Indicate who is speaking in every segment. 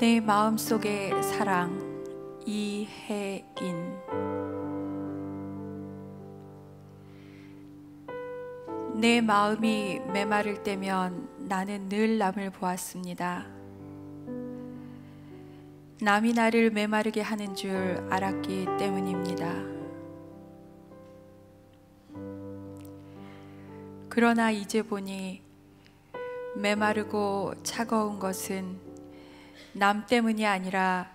Speaker 1: 내 마음속의 사랑 이혜인. 내 마음이 메마를 때면 나는 늘 남을 보았습니다. 남이 나를 메마르게 하는 줄 알았기 때문입니다. 그러나 이제 보니 메마르고 차가운 것은 남 때문이 아니라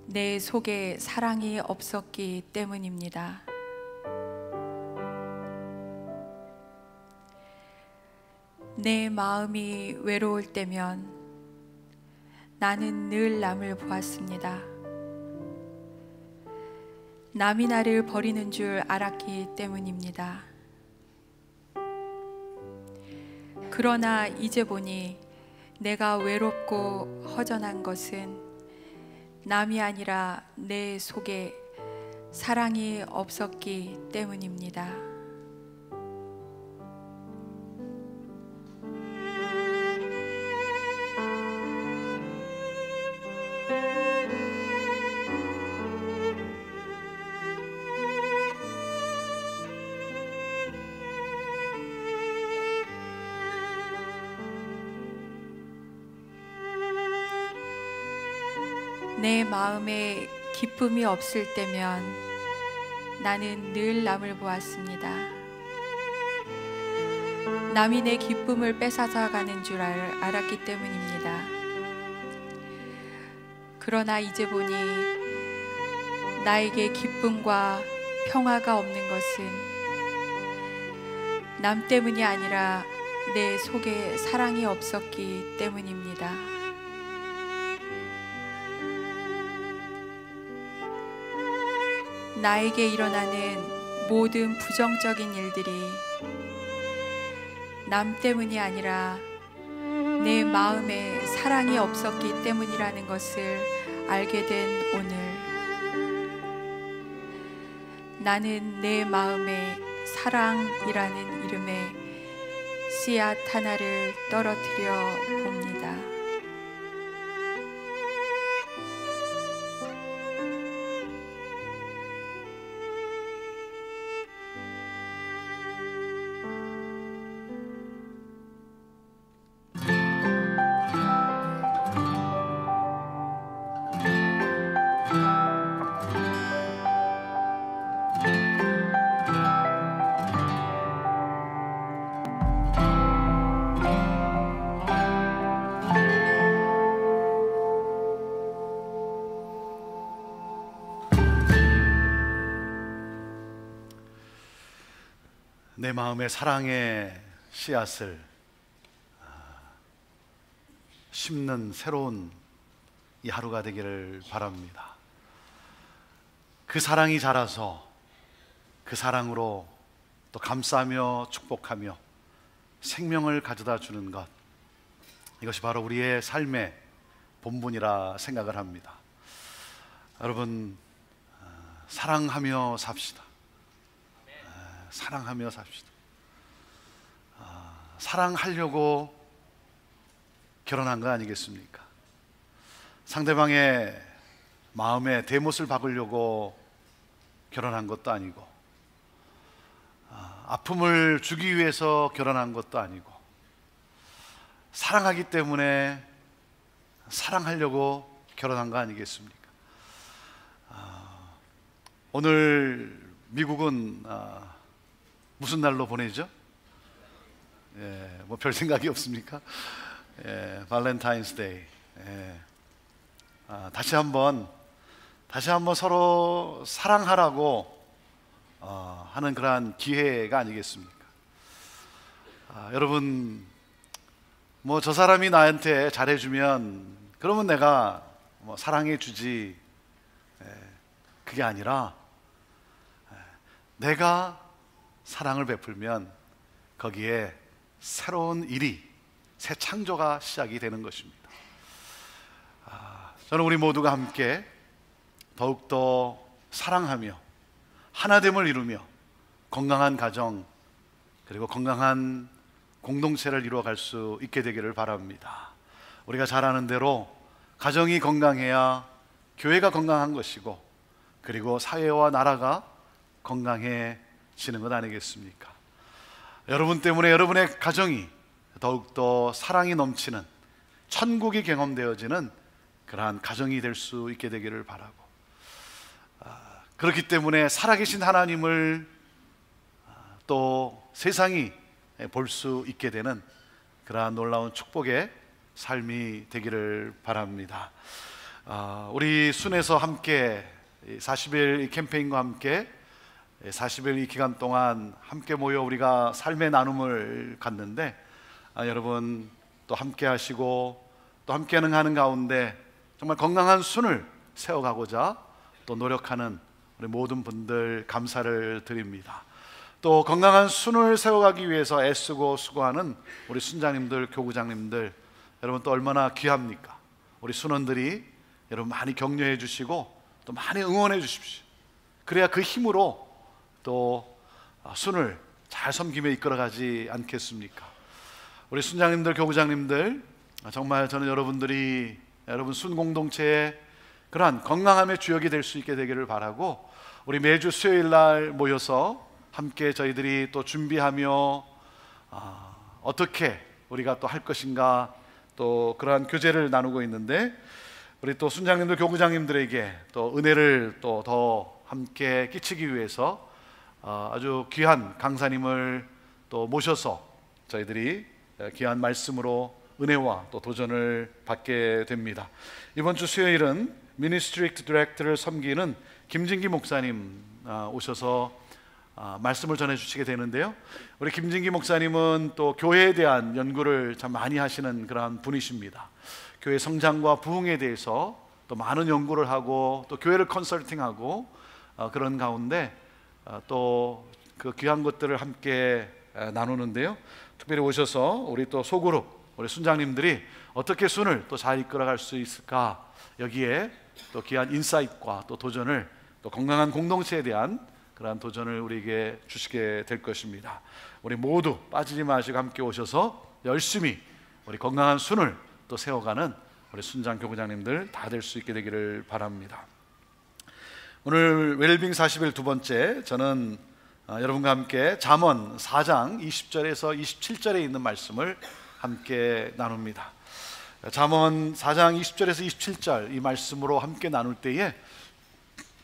Speaker 1: 내 속에 사랑이 없었기 때문입니다. 내 마음이 외로울 때면 나는 늘 남을 보았습니다. 남이 나를 버리는 줄 알았기 때문입니다. 그러나 이제 보니 내가 외롭고 허전한 것은 남이 아니라 내 속에 사랑이 없었기 때문입니다. 내 마음에 기쁨이 없을 때면 나는 늘 남을 보았습니다. 남이 내 기쁨을 뺏어가는 줄 알았기 때문입니다. 그러나 이제 보니 나에게 기쁨과 평화가 없는 것은 남 때문이 아니라 내 속에 사랑이 없었기 때문입니다. 나에게 일어나는 모든 부정적인 일들이 남 때문이 아니라 내 마음에 사랑이 없었기 때문이라는 것을 알게 된 오늘, 나는 내 마음에 사랑이라는 이름의 씨앗 하나를 떨어뜨려 봅니다.
Speaker 2: 내 마음의 사랑의 씨앗을 심는 새로운 이 하루가 되기를 바랍니다. 그 사랑이 자라서 그 사랑으로 또 감싸며 축복하며 생명을 가져다 주는 것, 이것이 바로 우리의 삶의 본분이라 생각을 합니다. 여러분, 사랑하며 삽시다. 사랑하며 삽시다. 사랑하려고 결혼한 거 아니겠습니까? 상대방의 마음에 대못을 박으려고 결혼한 것도 아니고, 아픔을 주기 위해서 결혼한 것도 아니고, 사랑하기 때문에 사랑하려고 결혼한 거 아니겠습니까? 오늘 미국은 무슨 날로 보내죠? 뭐 별 생각이 없습니까? 발렌타인스데이. 다시 한번 서로 사랑하라고 하는 그러한 기회가 아니겠습니까? 여러분, 뭐 저 사람이 나한테 잘해주면 그러면 내가 뭐 사랑해주지, 그게 아니라 내가 사랑을 베풀면 거기에 새로운 일이, 새 창조가 시작이 되는 것입니다. 저는 우리 모두가 함께 더욱더 사랑하며 하나됨을 이루며 건강한 가정, 그리고 건강한 공동체를 이루어갈 수 있게 되기를 바랍니다. 우리가 잘 아는 대로 가정이 건강해야 교회가 건강한 것이고, 그리고 사회와 나라가 건강해지는 것 아니겠습니까? 여러분 때문에 여러분의 가정이 더욱더 사랑이 넘치는 천국이 경험되어지는 그러한 가정이 될 수 있게 되기를 바라고, 그렇기 때문에 살아계신 하나님을 또 세상이 볼 수 있게 되는 그러한 놀라운 축복의 삶이 되기를 바랍니다. 우리 순에서 함께 40일 캠페인과 함께 40일 이 기간 동안 함께 모여 우리가 삶의 나눔을 갖는데, 여러분 또 함께 하시고 또 함께 하는 가운데 정말 건강한 순을 세워가고자 또 노력하는 우리 모든 분들 감사를 드립니다. 또 건강한 순을 세워가기 위해서 애쓰고 수고하는 우리 순장님들, 교구장님들, 여러분 또 얼마나 귀합니까? 우리 순원들이 여러분 많이 격려해 주시고 또 많이 응원해 주십시오. 그래야 그 힘으로 또 순을 잘 섬김에 이끌어가지 않겠습니까? 우리 순장님들, 교구장님들, 정말 저는 여러분들이 여러분 순 공동체의 그러한 건강함의 주역이 될 수 있게 되기를 바라고, 우리 매주 수요일 날 모여서 함께 저희들이 또 준비하며 어떻게 우리가 또 할 것인가 또 그러한 교제를 나누고 있는데, 우리 또 순장님들, 교구장님들에게 또 은혜를 또 더 함께 끼치기 위해서 아주 귀한 강사님을 또 모셔서 저희들이 귀한 말씀으로 은혜와 또 도전을 받게 됩니다. 이번 주 수요일은 미니스트릭트 디렉터를 섬기는 김진기 목사님 오셔서 말씀을 전해 주시게 되는데요, 우리 김진기 목사님은 또 교회에 대한 연구를 참 많이 하시는 그러한 분이십니다. 교회 성장과 부흥에 대해서 또 많은 연구를 하고 또 교회를 컨설팅하고 그런 가운데 또 그 귀한 것들을 함께 나누는데요, 특별히 오셔서 우리 또 소그룹 우리 순장님들이 어떻게 순을 또 잘 이끌어갈 수 있을까, 여기에 또 귀한 인사이트과 또 도전을, 또 건강한 공동체에 대한 그러한 도전을 우리에게 주시게 될 것입니다. 우리 모두 빠지지 마시고 함께 오셔서 열심히 우리 건강한 순을 또 세워가는 우리 순장 교구장님들 다 될 수 있게 되기를 바랍니다. 오늘 웰빙 40일 두 번째, 저는 여러분과 함께 잠언 4장 20절에서 27절에 있는 말씀을 함께 나눕니다. 잠언 4장 20절에서 27절 이 말씀으로 함께 나눌 때에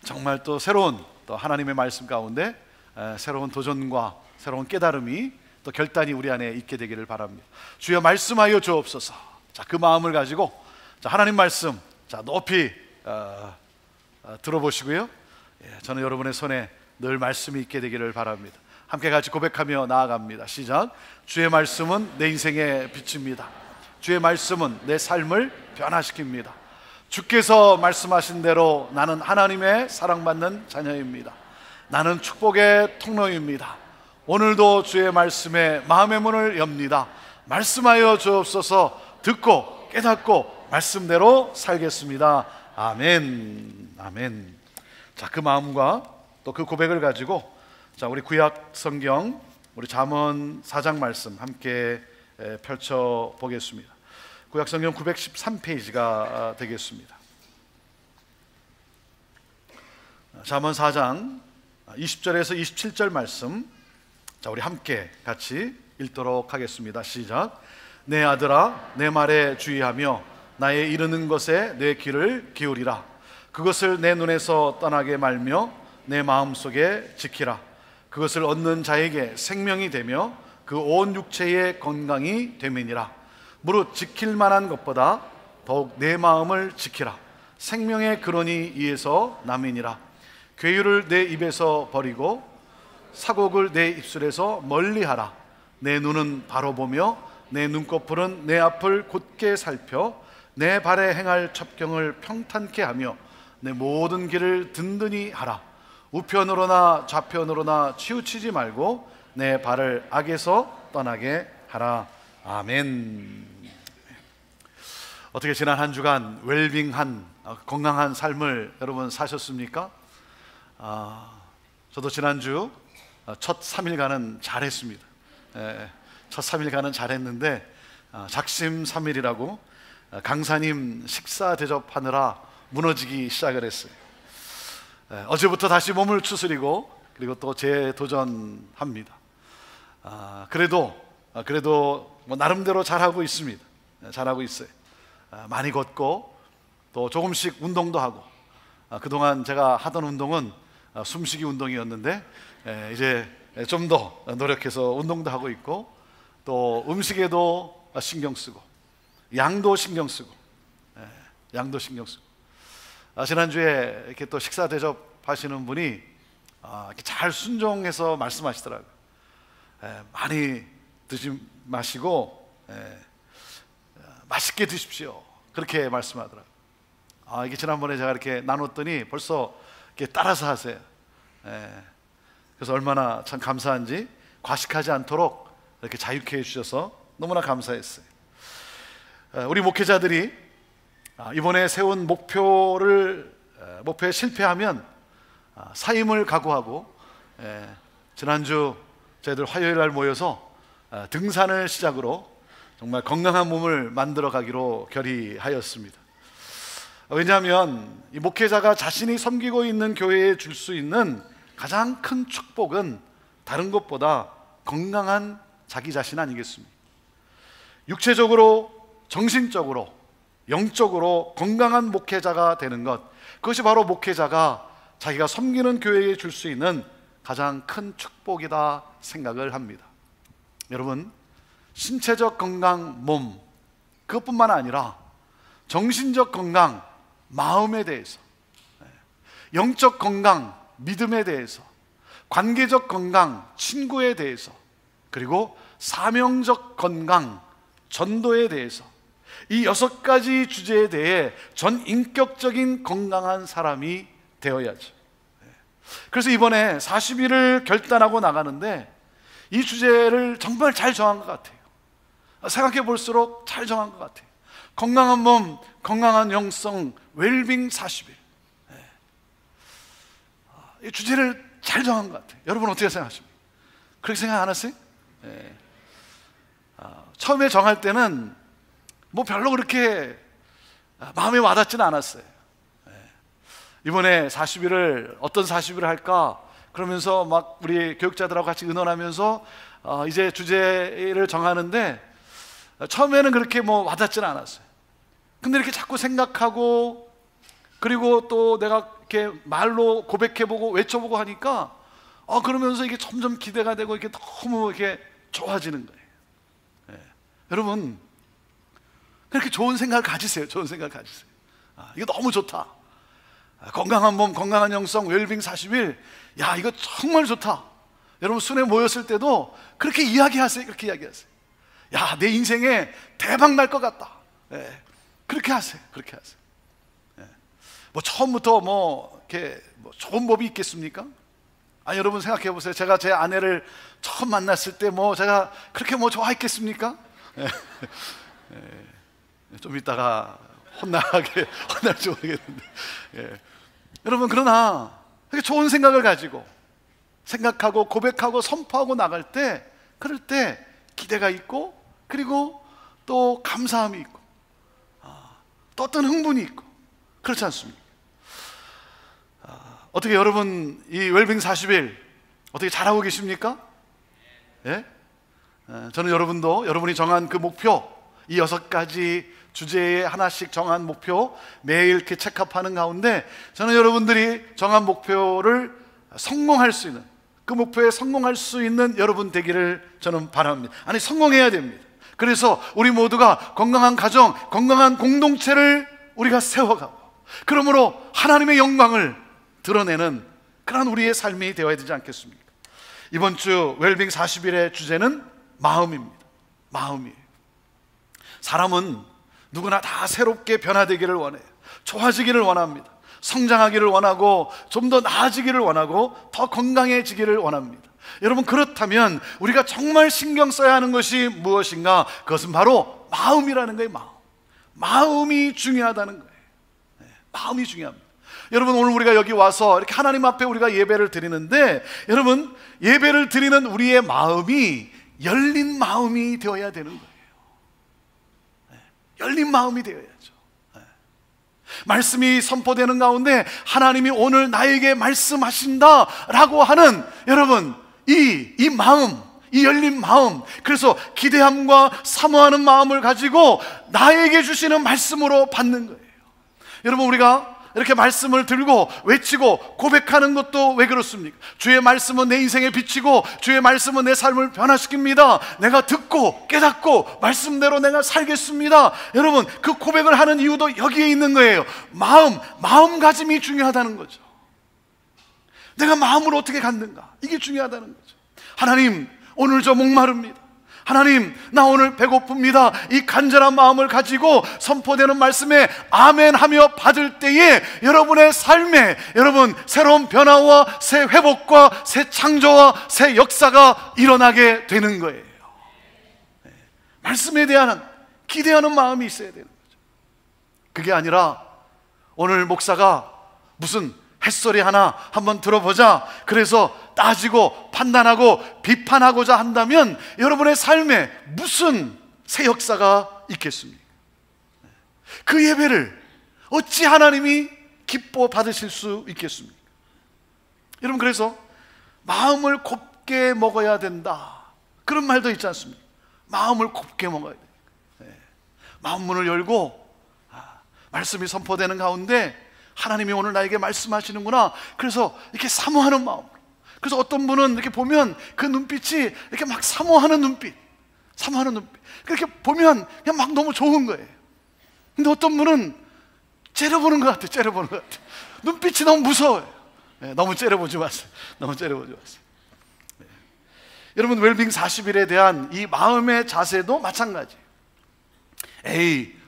Speaker 2: 정말 또 새로운 또 하나님의 말씀 가운데 새로운 도전과 새로운 깨달음이 또 결단이 우리 안에 있게 되기를 바랍니다. 주여 말씀하여 주옵소서. 자, 그 마음을 가지고 자, 하나님 말씀 자, 높이 들어보시고요, 저는 여러분의 손에 늘 말씀이 있게 되기를 바랍니다. 함께 같이 고백하며 나아갑니다. 시작. 주의 말씀은 내 인생의 빛입니다. 주의 말씀은 내 삶을 변화시킵니다. 주께서 말씀하신 대로 나는 하나님의 사랑받는 자녀입니다. 나는 축복의 통로입니다. 오늘도 주의 말씀에 마음의 문을 엽니다. 말씀하여 주옵소서. 듣고 깨닫고 말씀대로 살겠습니다. 아멘. 아멘. 자, 그 마음과 또 그 고백을 가지고 자, 우리 구약 성경 우리 잠언 4장 말씀 함께 펼쳐 보겠습니다. 구약 성경 913페이지가 되겠습니다. 잠언 4장 20절에서 27절 말씀, 자, 우리 함께 같이 읽도록 하겠습니다. 시작. 내 아들아, 내 말에 주의하며 나의 이르는 것에 내 귀를 기울이라. 그것을 내 눈에서 떠나게 말며 내 마음속에 지키라. 그것을 얻는 자에게 생명이 되며 그 온 육체의 건강이 됨이니라. 무릇 지킬 만한 것보다 더욱 내 마음을 지키라. 생명의 근원이 이에서 남이니라. 괴유를 내 입에서 버리고 사곡을 내 입술에서 멀리하라. 내 눈은 바로 보며 내 눈꺼풀은 내 앞을 곧게 살펴 내 발에 행할 첩경을 평탄케 하며 내 모든 길을 든든히 하라. 우편으로나 좌편으로나 치우치지 말고 내 발을 악에서 떠나게 하라. 아멘. 어떻게 지난 한 주간 웰빙한 건강한 삶을 여러분 사셨습니까? 저도 지난주 첫 3일간은 잘했습니다. 첫 3일간은 잘했는데 작심 3일이라고 강사님 식사 대접하느라 무너지기 시작을 했어요. 어제부터 다시 몸을 추스리고 그리고 또 재도전합니다. 그래도 뭐 나름대로 잘하고 있습니다. 잘하고 있어요. 많이 걷고 또 조금씩 운동도 하고, 그동안 제가 하던 운동은 숨쉬기 운동이었는데 이제 좀 더 노력해서 운동도 하고 있고, 또 음식에도 신경 쓰고 양도 신경 쓰고. 지난주에 이렇게 또 식사 대접하시는 분이 이렇게 잘 순종해서 말씀하시더라고요. 많이 드시 마시고 맛있게 드십시오, 그렇게 말씀하더라고요. 이게 지난번에 제가 이렇게 나눴더니 벌써 이렇게 따라서 하세요. 그래서 얼마나 참 감사한지, 과식하지 않도록 이렇게 자유케 해주셔서 너무나 감사했어요. 우리 목회자들이 이번에 세운 목표에 실패하면 사임을 각오하고, 지난주 저희들 화요일 날 모여서 등산을 시작으로 정말 건강한 몸을 만들어 가기로 결의하였습니다. 왜냐하면 이 목회자가 자신이 섬기고 있는 교회에 줄 수 있는 가장 큰 축복은 다른 것보다 건강한 자기 자신 아니겠습니까? 육체적으로, 정신적으로, 영적으로 건강한 목회자가 되는 것, 그것이 바로 목회자가 자기가 섬기는 교회에 줄 수 있는 가장 큰 축복이다 생각을 합니다. 여러분, 신체적 건강, 몸, 그것뿐만 아니라 정신적 건강, 마음에 대해서, 영적 건강, 믿음에 대해서, 관계적 건강, 친구에 대해서, 그리고 사명적 건강, 전도에 대해서, 이 6가지 주제에 대해 전인격적인 건강한 사람이 되어야죠. 그래서 이번에 40일을 결단하고 나가는데 이 주제를 정말 잘 정한 것 같아요. 생각해 볼수록 잘 정한 것 같아요. 건강한 몸, 건강한 영성, 웰빙 40일. 이 주제를 잘 정한 것 같아요. 여러분 어떻게 생각하십니까? 그렇게 생각 안 하세요? 처음에 정할 때는 뭐 별로 그렇게 마음에 와닿지는 않았어요. 이번에 40일을 어떤 40일을 할까 그러면서 막 우리 교육자들하고 같이 의논하면서 이제 주제를 정하는데 처음에는 그렇게 뭐 와닿지는 않았어요. 근데 이렇게 자꾸 생각하고, 그리고 또 내가 이렇게 말로 고백해보고 외쳐보고 하니까 그러면서 이게 점점 기대가 되고 이게 너무 이렇게 좋아지는 거예요. 여러분, 그렇게 좋은 생각을 가지세요. 좋은 생각을 가지세요. 이거 너무 좋다. 건강한 몸, 건강한 영성, 웰빙 40일. 야, 이거 정말 좋다. 여러분 순회 모였을 때도 그렇게 이야기하세요. 그렇게 이야기하세요. 야, 내 인생에 대박 날 것 같다. 그렇게 하세요. 그렇게 하세요. 뭐 처음부터 이렇게 좋은 법이 있겠습니까? 여러분 생각해 보세요. 제가 제 아내를 처음 만났을 때 제가 그렇게 좋아했겠습니까? 좀 이따가 혼날지 모르겠는데. 여러분, 그러나 좋은 생각을 가지고 생각하고 고백하고 선포하고 나갈 때, 그럴 때 기대가 있고, 그리고 또 감사함이 있고, 또 어떤 흥분이 있고, 그렇지 않습니까? 어떻게 여러분 이 웰빙 40일 어떻게 잘하고 계십니까? 저는 여러분이 정한 그 목표, 이 6가지 주제에 하나씩 정한 목표 매일 이렇게 체크업하는 가운데, 저는 여러분들이 정한 목표를 성공할 수 있는, 그 목표에 성공할 수 있는 여러분 되기를 저는 바랍니다. 성공해야 됩니다. 그래서 우리 모두가 건강한 가정, 건강한 공동체를 우리가 세워가고, 그러므로 하나님의 영광을 드러내는 그런 우리의 삶이 되어야 되지 않겠습니까? 이번 주 웰빙 40일의 주제는 마음입니다. 마음이에요. 사람은 누구나 다 새롭게 변화되기를 원해요. 좋아지기를 원합니다. 성장하기를 원하고, 좀 더 나아지기를 원하고, 더 건강해지기를 원합니다. 여러분, 그렇다면 우리가 정말 신경 써야 하는 것이 무엇인가? 그것은 바로 마음이라는 거예요. 마음이 중요하다는 거예요. 마음이 중요합니다. 여러분, 오늘 우리가 여기 와서 이렇게 하나님 앞에 우리가 예배를 드리는데, 여러분, 예배를 드리는 우리의 마음이 열린 마음이 되어야 되는 거예요. 열린 마음이 되어야죠. 말씀이 선포되는 가운데 하나님이 오늘 나에게 말씀하신다라고 하는 여러분 이 마음, 이 열린 마음, 그래서 기대함과 사모하는 마음을 가지고 나에게 주시는 말씀으로 받는 거예요. 여러분, 우리가 이렇게 말씀을 들고 외치고 고백하는 것도 왜 그렇습니까? 주의 말씀은 내 인생의 빛이고 주의 말씀은 내 삶을 변화시킵니다. 내가 듣고 깨닫고 말씀대로 내가 살겠습니다. 여러분, 그 고백을 하는 이유도 여기에 있는 거예요. 마음가짐이 중요하다는 거죠. 내가 마음을 어떻게 갖는가, 이게 중요하다는 거죠. 하나님, 오늘 저 목마릅니다. 하나님, 나 오늘 배고픕니다. 이 간절한 마음을 가지고 선포되는 말씀에 아멘하며 받을 때에 여러분의 삶에 여러분 새로운 변화와 새 회복과 새 창조와 새 역사가 일어나게 되는 거예요. 말씀에 대한 기대하는 마음이 있어야 되는 거죠. 그게 아니라 오늘 목사가 무슨 햇소리 하나 한번 들어보자, 그래서 따지고 판단하고 비판하고자 한다면 여러분의 삶에 무슨 새 역사가 있겠습니까? 그 예배를 어찌 하나님이 기뻐 받으실 수 있겠습니까? 여러분, 그래서 마음을 곱게 먹어야 된다, 그런 말도 있지 않습니까? 마음을 곱게 먹어야 돼요. 마음 문을 열고 말씀이 선포되는 가운데 하나님이 오늘 나에게 말씀하시는구나, 그래서 이렇게 사모하는 마음. 그래서 어떤 분은 이렇게 보면 그 눈빛이 이렇게 막 사모하는 눈빛. 그렇게 보면 그냥 막 너무 좋은 거예요. 근데 어떤 분은 째려보는 것 같아요. 눈빛이 너무 무서워요. 너무 째려보지 마세요. 여러분, 웰빙 40일에 대한 이 마음의 자세도 마찬가지예요.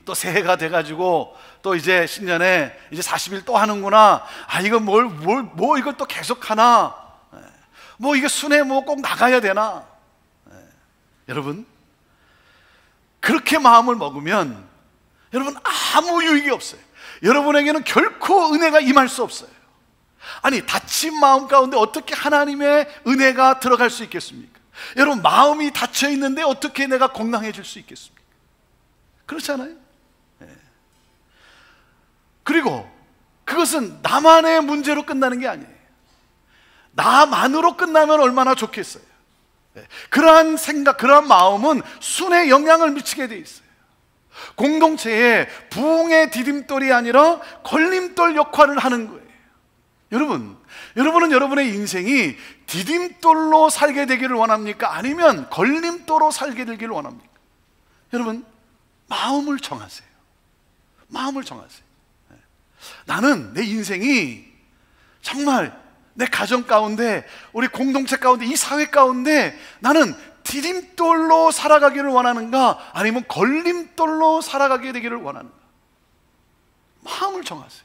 Speaker 2: 또 새해가 돼가지고 또 이제 신년에 이제 40일 또 하는구나. 이거 뭐 이걸 또 계속 하나? 뭐 이게 순회 뭐 꼭 나가야 되나? 여러분, 그렇게 마음을 먹으면 여러분 아무 유익이 없어요. 여러분에게는 결코 은혜가 임할 수 없어요. 아니, 닫힌 마음 가운데 어떻게 하나님의 은혜가 들어갈 수 있겠습니까? 여러분, 마음이 닫혀 있는데 어떻게 내가 건강해질 수 있겠습니까? 그렇지 않아요? 그리고 그것은 나만의 문제로 끝나는 게 아니에요. 나만으로 끝나면 얼마나 좋겠어요. 그러한 생각, 그러한 마음은 순에 영향을 미치게 돼 있어요. 공동체에 부흥의 디딤돌이 아니라 걸림돌 역할을 하는 거예요. 여러분은 여러분의 인생이 디딤돌로 살게 되기를 원합니까? 아니면 걸림돌로 살게 되기를 원합니까? 여러분, 마음을 정하세요. 나는 내 인생이 정말 내 가정 가운데, 우리 공동체 가운데, 이 사회 가운데 나는 디딤돌로 살아가기를 원하는가, 아니면 걸림돌로 살아가게 되기를 원하는가? 마음을 정하세요.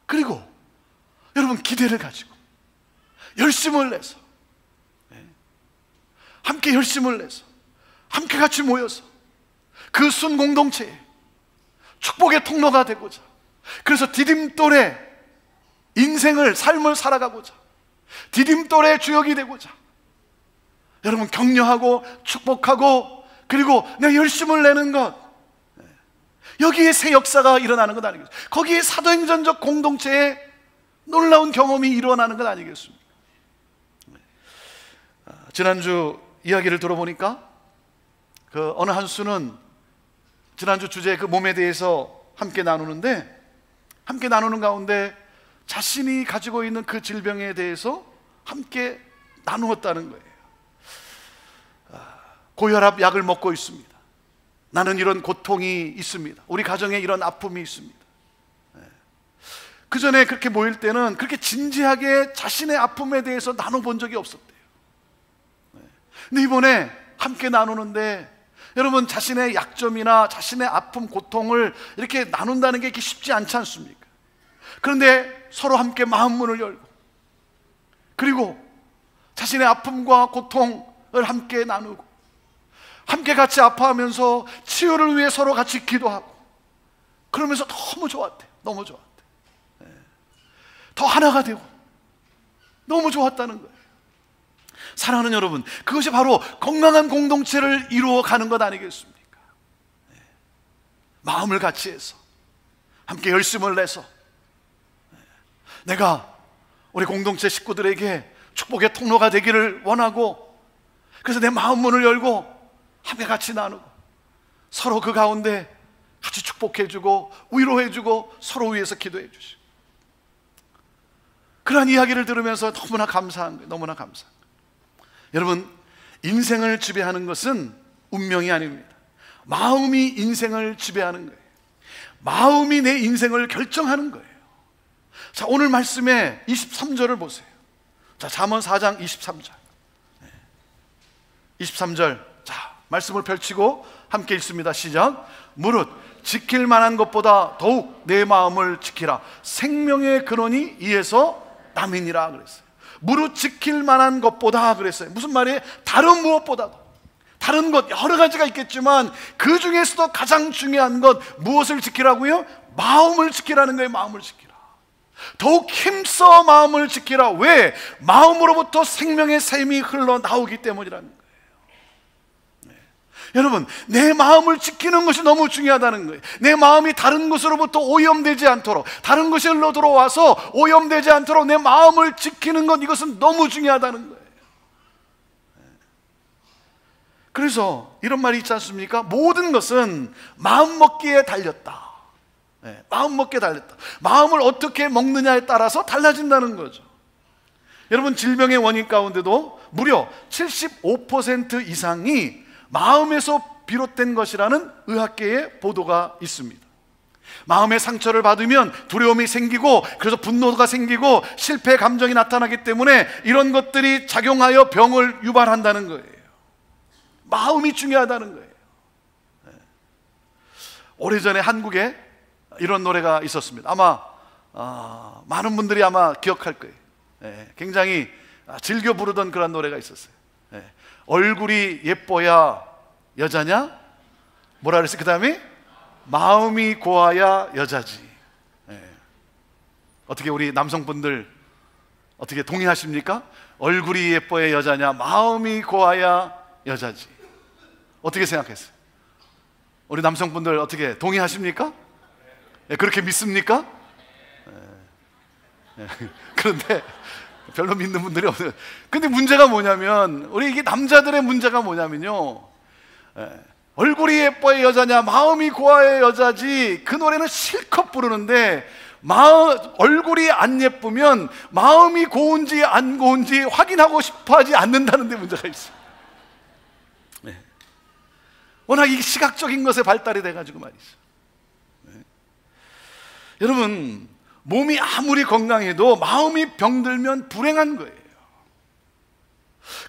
Speaker 2: 그리고 여러분, 기대를 가지고 열심을 내서, 함께 열심을 내서 함께 같이 모여서 그 순 공동체에 축복의 통로가 되고자, 그래서 디딤돌의 인생을, 삶을 살아가고자, 디딤돌의 주역이 되고자 여러분 격려하고 축복하고, 그리고 내 열심을 내는 것, 여기에 새 역사가 일어나는 것 아니겠습니까? 거기에 사도행전적 공동체에 놀라운 경험이 일어나는 것 아니겠습니까? 지난주 이야기를 들어보니까 그 어느 한 수는 지난주 주제 그 몸에 대해서 함께 나누는데, 함께 나누는 가운데 자신이 가지고 있는 그 질병에 대해서 함께 나누었다는 거예요. 고혈압 약을 먹고 있습니다. 나는 이런 고통이 있습니다. 우리 가정에 이런 아픔이 있습니다. 그 전에 그렇게 모일 때는 그렇게 진지하게 자신의 아픔에 대해서 나눠본 적이 없었대요. 근데 이번에 함께 나누는데 여러분, 자신의 약점이나 자신의 아픔, 고통을 이렇게 나눈다는 게 이렇게 쉽지 않지 않습니까? 그런데 서로 함께 마음 문을 열고, 그리고 자신의 아픔과 고통을 함께 나누고, 함께 같이 아파하면서 치유를 위해 서로 같이 기도하고, 그러면서 너무 좋았대요. 더 하나가 되고 너무 좋았다는 거예요. 사랑하는 여러분, 그것이 바로 건강한 공동체를 이루어가는 것 아니겠습니까? 마음을 같이 해서 함께 열심을 내서 내가 우리 공동체 식구들에게 축복의 통로가 되기를 원하고, 그래서 내 마음 문을 열고 함께 같이 나누고 서로 그 가운데 같이 축복해주고 위로해주고 서로 위해서 기도해주시고, 그러한 이야기를 들으면서 너무나 감사한 거예요. 너무나 감사한 거예요. 여러분, 인생을 지배하는 것은 운명이 아닙니다. 마음이 인생을 지배하는 거예요. 마음이 내 인생을 결정하는 거예요. 자, 오늘 말씀의 23절을 보세요. 자, 잠언 4장 23절. 23절. 자, 말씀을 펼치고 함께 읽습니다. 시작. 무릇 지킬 만한 것보다 더욱 내 마음을 지키라. 생명의 근원이 이에서 남이니라 그랬어요. 무릇 지킬 만한 것보다 그랬어요. 무슨 말이에요? 다른 무엇보다도, 다른 것 여러 가지가 있겠지만 그 중에서도 가장 중요한 것 무엇을 지키라고요? 마음을 지키라는 거예요. 마음을 지키라. 더욱 힘써 마음을 지키라. 왜? 마음으로부터 생명의 샘이 흘러나오기 때문이라는 거예요. 여러분, 내 마음을 지키는 것이 너무 중요하다는 거예요. 내 마음이 다른 것으로부터 오염되지 않도록, 다른 것이 흘러 들어와서 오염되지 않도록 내 마음을 지키는 것, 이것은 너무 중요하다는 거예요. 그래서 이런 말이 있지 않습니까? 모든 것은 마음 먹기에 달렸다. 마음 먹기에 달렸다. 마음을 어떻게 먹느냐에 따라서 달라진다는 거죠. 여러분, 질병의 원인 가운데도 무려 75% 이상이 마음에서 비롯된 것이라는 의학계의 보도가 있습니다. 마음의 상처를 받으면 두려움이 생기고, 그래서 분노가 생기고 실패 감정이 나타나기 때문에 이런 것들이 작용하여 병을 유발한다는 거예요. 마음이 중요하다는 거예요. 오래전에 한국에 이런 노래가 있었습니다. 아마 많은 분들이 아마 기억할 거예요. 굉장히 즐겨 부르던 그런 노래가 있었어요. 얼굴이 예뻐야 여자냐? 뭐라 그랬어요? 그 다음에 마음이 고와야 여자지. 어떻게 우리 남성분들 어떻게 동의하십니까? 얼굴이 예뻐야 여자냐? 마음이 고와야 여자지. 어떻게 생각했어요? 우리 남성분들 어떻게 동의하십니까? 그렇게 믿습니까? 그런데 별로 믿는 분들이 없어요. 근데 문제가 뭐냐면, 우리 이게 남자들의 문제가 뭐냐면요, 얼굴이 예뻐야 여자냐, 마음이 고와야 여자지, 그 노래는 실컷 부르는데 얼굴이 안 예쁘면 마음이 고운지 안 고운지 확인하고 싶어 하지 않는다는 데 문제가 있어요. 워낙 이 시각적인 것에 발달이 돼가지고 말이죠. 여러분, 몸이 아무리 건강해도 마음이 병들면 불행한 거예요.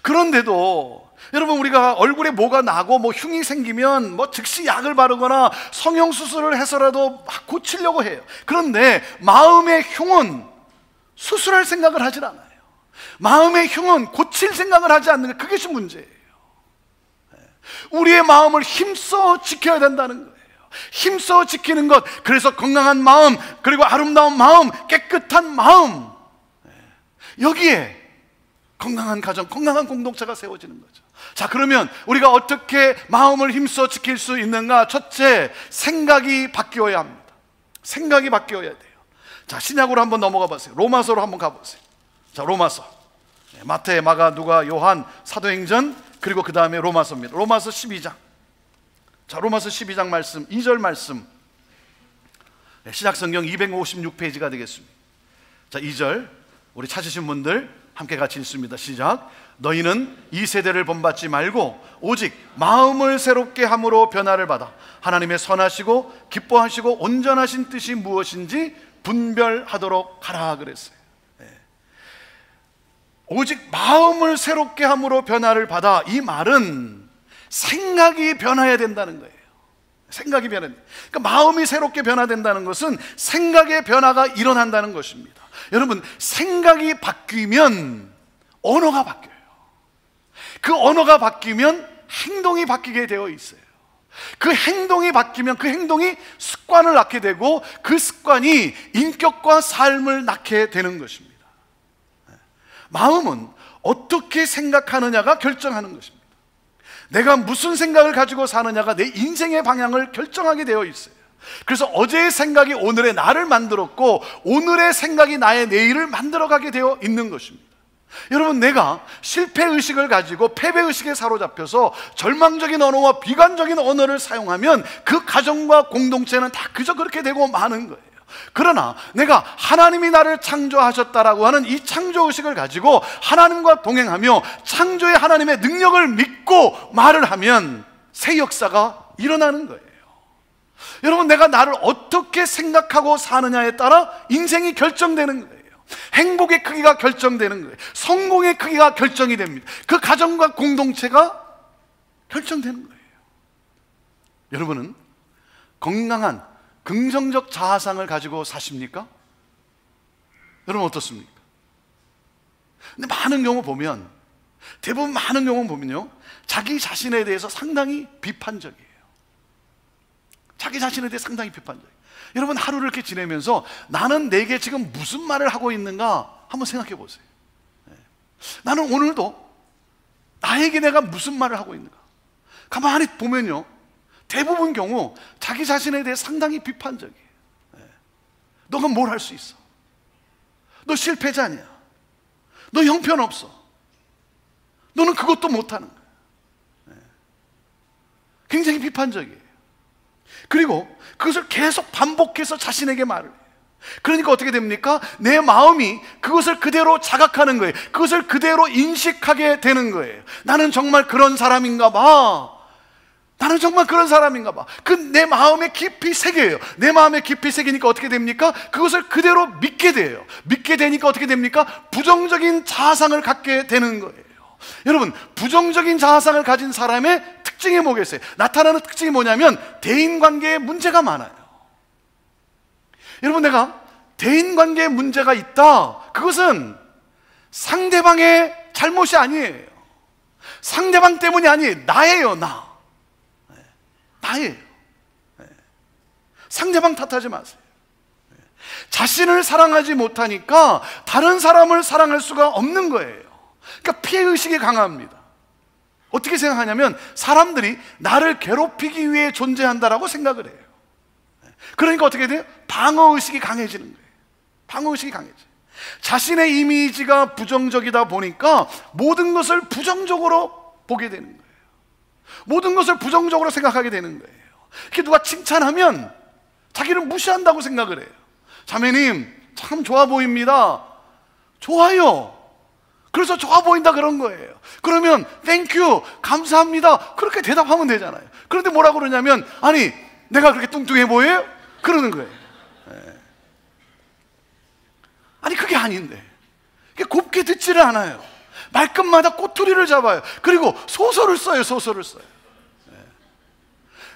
Speaker 2: 그런데도 여러분, 우리가 얼굴에 뭐가 나고 뭐 흉이 생기면 뭐 즉시 약을 바르거나 성형수술을 해서라도 막 고치려고 해요. 그런데 마음의 흉은 수술할 생각을 하질 않아요. 마음의 흉은 고칠 생각을 하지 않는 게, 그것이 문제예요. 우리의 마음을 힘써 지켜야 된다는 거예요. 힘써 지키는 것, 그래서 건강한 마음, 그리고 아름다운 마음, 깨끗한 마음, 여기에 건강한 가정, 건강한 공동체가 세워지는 거죠. 자, 그러면 우리가 어떻게 마음을 힘써 지킬 수 있는가? 첫째, 생각이 바뀌어야 합니다. 생각이 바뀌어야 돼요. 자, 신약으로 한번 넘어가 보세요. 로마서로 한번 가보세요. 자, 로마서, 마태, 마가, 누가, 요한, 사도행전, 그리고 그 다음에 로마서입니다. 로마서 12장. 자, 로마서 12장 말씀, 2절 말씀, 신약성경 256페이지가 되겠습니다. 자, 2절 우리 찾으신 분들 함께 같이 읽습니다. 시작. 너희는 이 세대를 본받지 말고 오직 마음을 새롭게 함으로 변화를 받아 하나님의 선하시고 기뻐하시고 온전하신 뜻이 무엇인지 분별하도록 하라 그랬어요. 오직 마음을 새롭게 함으로 변화를 받아, 이 말은 생각이 변화해야 된다는 거예요. 생각이 변해야 돼요. 그러니까 마음이 새롭게 변화된다는 것은 생각의 변화가 일어난다는 것입니다. 여러분, 생각이 바뀌면 언어가 바뀌어요. 그 언어가 바뀌면 행동이 바뀌게 되어 있어요. 그 행동이 바뀌면 그 행동이 습관을 낳게 되고, 그 습관이 인격과 삶을 낳게 되는 것입니다. 마음은 어떻게 생각하느냐가 결정하는 것입니다. 내가 무슨 생각을 가지고 사느냐가 내 인생의 방향을 결정하게 되어 있어요. 그래서 어제의 생각이 오늘의 나를 만들었고 오늘의 생각이 나의 내일을 만들어가게 되어 있는 것입니다. 여러분, 내가 실패의식을 가지고 패배의식에 사로잡혀서 절망적인 언어와 비관적인 언어를 사용하면 그 가정과 공동체는 다 그저 그렇게 되고 마는 거예요. 그러나 내가 하나님이 나를 창조하셨다라고 하는 이 창조의식을 가지고 하나님과 동행하며 창조의 하나님의 능력을 믿고 말을 하면 새 역사가 일어나는 거예요. 여러분, 내가 나를 어떻게 생각하고 사느냐에 따라 인생이 결정되는 거예요. 행복의 크기가 결정되는 거예요. 성공의 크기가 결정이 됩니다. 그 가정과 공동체가 결정되는 거예요. 여러분은 건강한 긍정적 자아상을 가지고 사십니까? 여러분 어떻습니까? 근데 많은 경우 보면, 대부분 많은 경우 보면요, 자기 자신에 대해서 상당히 비판적이에요. 자기 자신에 대해 상당히 비판적이에요. 여러분, 하루를 이렇게 지내면서 나는 내게 지금 무슨 말을 하고 있는가 한번 생각해 보세요. 나는 오늘도 나에게 내가 무슨 말을 하고 있는가. 가만히 보면요, 대부분 경우 자기 자신에 대해 상당히 비판적이에요. 너가 뭘 할 수 있어? 너 실패자냐? 너 형편없어. 너는 그것도 못하는 거야. 굉장히 비판적이에요. 그리고 그것을 계속 반복해서 자신에게 말을 해요. 그러니까 어떻게 됩니까? 내 마음이 그것을 그대로 자각하는 거예요. 그것을 그대로 인식하게 되는 거예요. 나는 정말 그런 사람인가 봐. 나는 정말 그런 사람인가 봐. 그 내 마음에 깊이 새겨요. 내 마음에 깊이 새기니까 어떻게 됩니까? 그것을 그대로 믿게 돼요. 믿게 되니까 어떻게 됩니까? 부정적인 자아상을 갖게 되는 거예요. 여러분, 부정적인 자아상을 가진 사람의 특징이 뭐겠어요? 나타나는 특징이 뭐냐면 대인관계에 문제가 많아요. 여러분, 내가 대인관계에 문제가 있다, 그것은 상대방의 잘못이 아니에요. 상대방 때문이 아니에요. 나예요. 나예요. 상대방 탓하지 마세요. 자신을 사랑하지 못하니까 다른 사람을 사랑할 수가 없는 거예요. 그러니까 피해의식이 강합니다. 어떻게 생각하냐면 사람들이 나를 괴롭히기 위해 존재한다라고 생각을 해요. 그러니까 어떻게 돼요? 방어의식이 강해지는 거예요. 방어의식이 강해져요. 자신의 이미지가 부정적이다 보니까 모든 것을 부정적으로 보게 되는 거예요. 모든 것을 부정적으로 생각하게 되는 거예요. 이렇게 누가 칭찬하면 자기를 무시한다고 생각을 해요. 자매님, 참 좋아 보입니다. 좋아요. 그래서 좋아 보인다 그런 거예요. 그러면 땡큐, 감사합니다, 그렇게 대답하면 되잖아요. 그런데 뭐라고 그러냐면, 아니 내가 그렇게 뚱뚱해 보여요? 그러는 거예요. 아니 그게 아닌데, 곱게 듣지를 않아요. 말끝마다 꼬투리를 잡아요. 그리고 소설을 써요. 소설을 써요.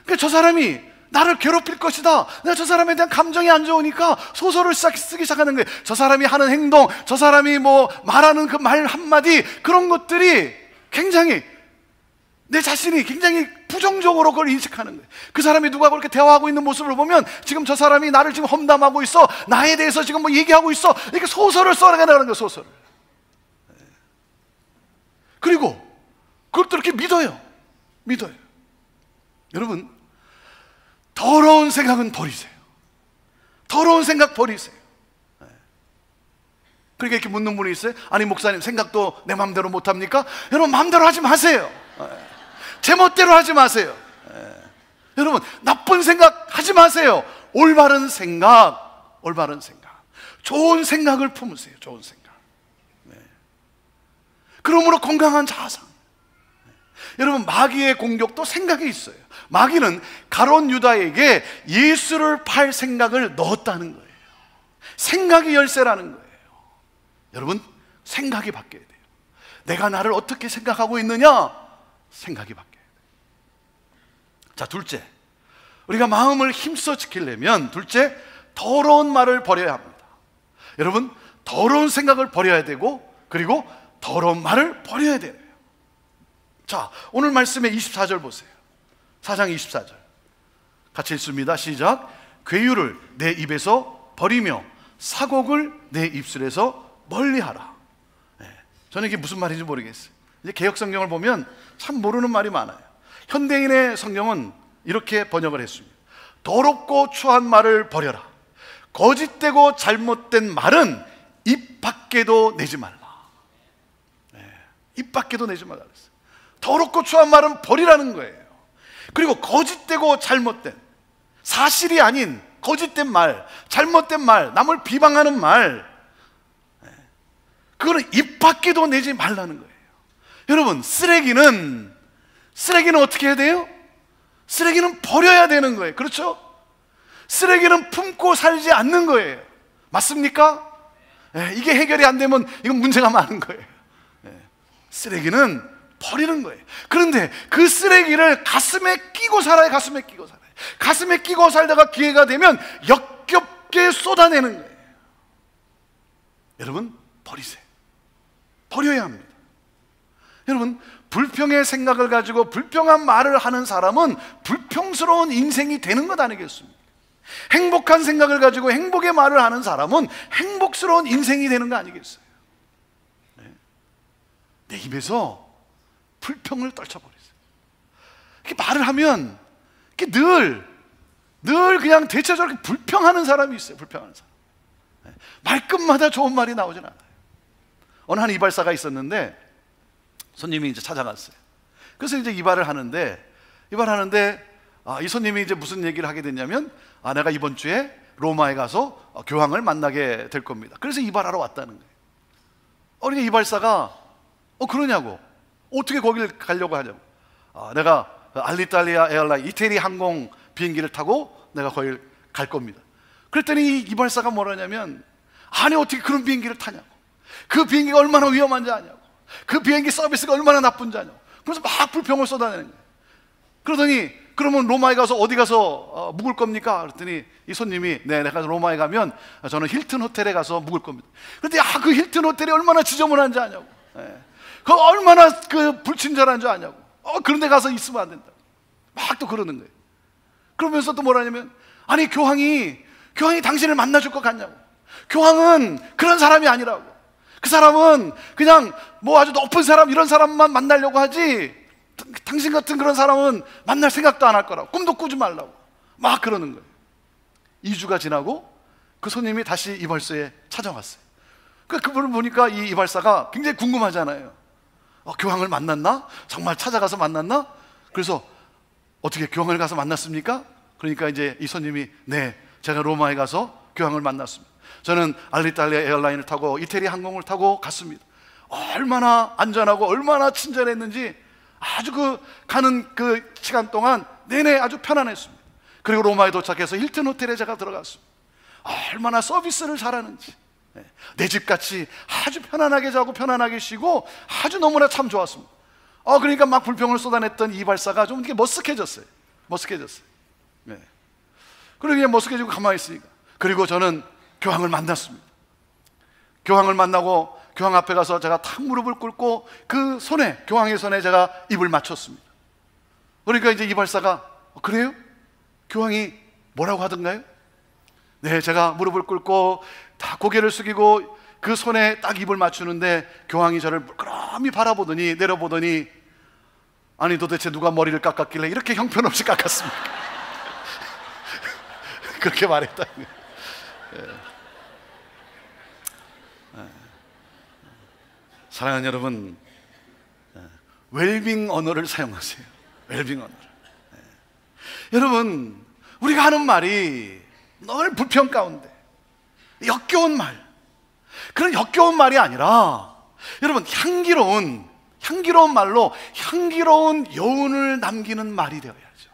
Speaker 2: 그러니까 저 사람이 나를 괴롭힐 것이다, 내가 저 사람에 대한 감정이 안 좋으니까 소설을 쓰기 시작하는 거예요. 저 사람이 하는 행동, 저 사람이 뭐 말하는 그 말 한마디, 그런 것들이 굉장히, 내 자신이 굉장히 부정적으로 그걸 인식하는 거예요. 그 사람이 누가 그렇게 대화하고 있는 모습을 보면 지금 저 사람이 나를 지금 험담하고 있어, 나에 대해서 지금 뭐 얘기하고 있어, 이렇게 소설을 써나가는 거예요. 소설을. 그리고 그것도 이렇게 믿어요. 여러분, 더러운 생각은 버리세요. 더러운 생각 버리세요. 그러니까 이렇게 묻는 분이 있어요. 아니 목사님, 생각도 내 마음대로 못합니까? 여러분, 마음대로 하지 마세요. 제 멋대로 하지 마세요. 여러분, 나쁜 생각 하지 마세요. 올바른 생각, 좋은 생각을 품으세요. 좋은 생각. 그러므로 건강한 자아상. 여러분, 마귀의 공격도 생각에 있어요. 마귀는 가룟 유다에게 예수를 팔 생각을 넣었다는 거예요. 생각이 열쇠라는 거예요. 여러분, 생각이 바뀌어야 돼요. 내가 나를 어떻게 생각하고 있느냐, 생각이 바뀌어야 돼요. 자, 둘째, 우리가 마음을 힘써 지키려면 둘째, 더러운 말을 버려야 합니다. 여러분, 더러운 생각을 버려야 되고, 그리고 더러운 말을 버려야 돼요. 자, 오늘 말씀의 24절 보세요. 4장 24절 같이 읽습니다. 시작. 괴유를 내 입에서 버리며 사곡을 내 입술에서 멀리하라. 저는 이게 무슨 말인지 모르겠어요. 이제 개역 성경을 보면 참 모르는 말이 많아요. 현대인의 성경은 이렇게 번역을 했습니다. 더럽고 추한 말을 버려라. 거짓되고 잘못된 말은 입 밖에도 내지 말라. 입 밖에도 내지 말라 그랬어요. 더럽고 추한 말은 버리라는 거예요. 그리고 거짓되고 잘못된, 사실이 아닌 거짓된 말, 잘못된 말, 남을 비방하는 말, 그거는 입 밖에도 내지 말라는 거예요. 여러분, 쓰레기는 어떻게 해야 돼요? 쓰레기는 버려야 되는 거예요. 그렇죠? 쓰레기는 품고 살지 않는 거예요. 맞습니까? 이게 해결이 안 되면 이건 문제가 많은 거예요. 쓰레기는 버리는 거예요. 그런데 그 쓰레기를 가슴에 끼고 살아요. 가슴에 끼고 살아요. 가슴에 끼고 살다가 기회가 되면 역겹게 쏟아내는 거예요. 여러분, 버리세요. 버려야 합니다. 여러분, 불평의 생각을 가지고 불평한 말을 하는 사람은 불평스러운 인생이 되는 것 아니겠습니까? 행복한 생각을 가지고 행복의 말을 하는 사람은 행복스러운 인생이 되는 거 아니겠어요? 내 입에서 불평을 떨쳐버리세요. 이렇게 말을 하면 이렇게 늘 그냥 대체적으로 불평하는 사람이 있어요. 불평하는 사람. 말끝마다 좋은 말이 나오진 않아요. 어느 한 이발사가 있었는데 손님이 이제 찾아갔어요. 그래서 이제 이발을 하는데 이 손님이 이제 무슨 얘기를 하게 됐냐면, 내가 이번 주에 로마에 가서 교황을 만나게 될 겁니다. 그래서 이발하러 왔다는 거예요. 그러니까 이발사가 그러냐고, 어떻게 거길 가려고 하냐고. 내가 알리탈리아 에어라인, 이태리 항공 비행기를 타고 내가 거길 갈 겁니다. 그랬더니 이 이발사가 뭐라냐면, 아니 어떻게 그런 비행기를 타냐고, 그 비행기가 얼마나 위험한지 아냐고, 그 비행기 서비스가 얼마나 나쁜지 아냐고. 그래서 막 불평을 쏟아내는 거예요. 그러더니, 그러면 로마에 가서 어디 가서 묵을 겁니까? 그랬더니 이 손님이, 네, 내가 로마에 가면 저는 힐튼 호텔에 가서 묵을 겁니다. 그런데 그 힐튼 호텔이 얼마나 지저분한지 아냐고, 그 얼마나 그 불친절한지 아냐고, 그런 데 가서 있으면 안 된다. 막 또 그러는 거예요. 그러면서 또 뭐라냐면, 아니 교황이 당신을 만나줄 것 같냐고. 교황은 그런 사람이 아니라고. 그 사람은 그냥 뭐 아주 높은 사람, 이런 사람만 만나려고 하지, 당신 같은 그런 사람은 만날 생각도 안 할 거라고, 꿈도 꾸지 말라고 막 그러는 거예요. 2주가 지나고 그 손님이 다시 이발소에 찾아왔어요. 그분을 보니까 이 이발사가 굉장히 궁금하잖아요. 교황을 만났나? 정말 찾아가서 만났나? 그래서 어떻게 교황을 가서 만났습니까? 그러니까 이제 이 손님이, 네, 제가 로마에 가서 교황을 만났습니다. 저는 알리탈리아 에어라인을 타고 이태리 항공을 타고 갔습니다. 얼마나 안전하고 얼마나 친절했는지 아주 가는 그 시간 동안 내내 아주 편안했습니다. 그리고 로마에 도착해서 힐튼 호텔에 제가 들어갔습니다. 얼마나 서비스를 잘하는지, 내 집같이 아주 편안하게 자고 편안하게 쉬고 아주 너무나 참 좋았습니다. 그러니까 막 불평을 쏟아냈던 이발사가 좀 이렇게 머쓱해졌어요. 네. 그리고 그냥 머쓱해지고 가만히 있으니까, 그리고 저는 교황을 만났습니다. 교황을 만나고 교황 앞에 가서 제가 탁 무릎을 꿇고 그 손에, 교황의 손에 제가 입을 맞췄습니다. 그러니까 이제 이발사가, 그래요? 교황이 뭐라고 하던가요? 네, 제가 무릎을 꿇고 다 고개를 숙이고 그 손에 딱 입을 맞추는데 교황이 저를 물끄러미 바라보더니, 내려보더니, 아니 도대체 누가 머리를 깎았길래 이렇게 형편없이 깎았습니까? 그렇게 말했다는 거예요. 사랑하는 여러분, 웰빙 언어를 사용하세요. 웰빙 언어를. 여러분, 우리가 하는 말이 늘 불평 가운데 역겨운 말, 그런 역겨운 말이 아니라, 여러분, 향기로운 말로 향기로운 여운을 남기는 말이 되어야죠.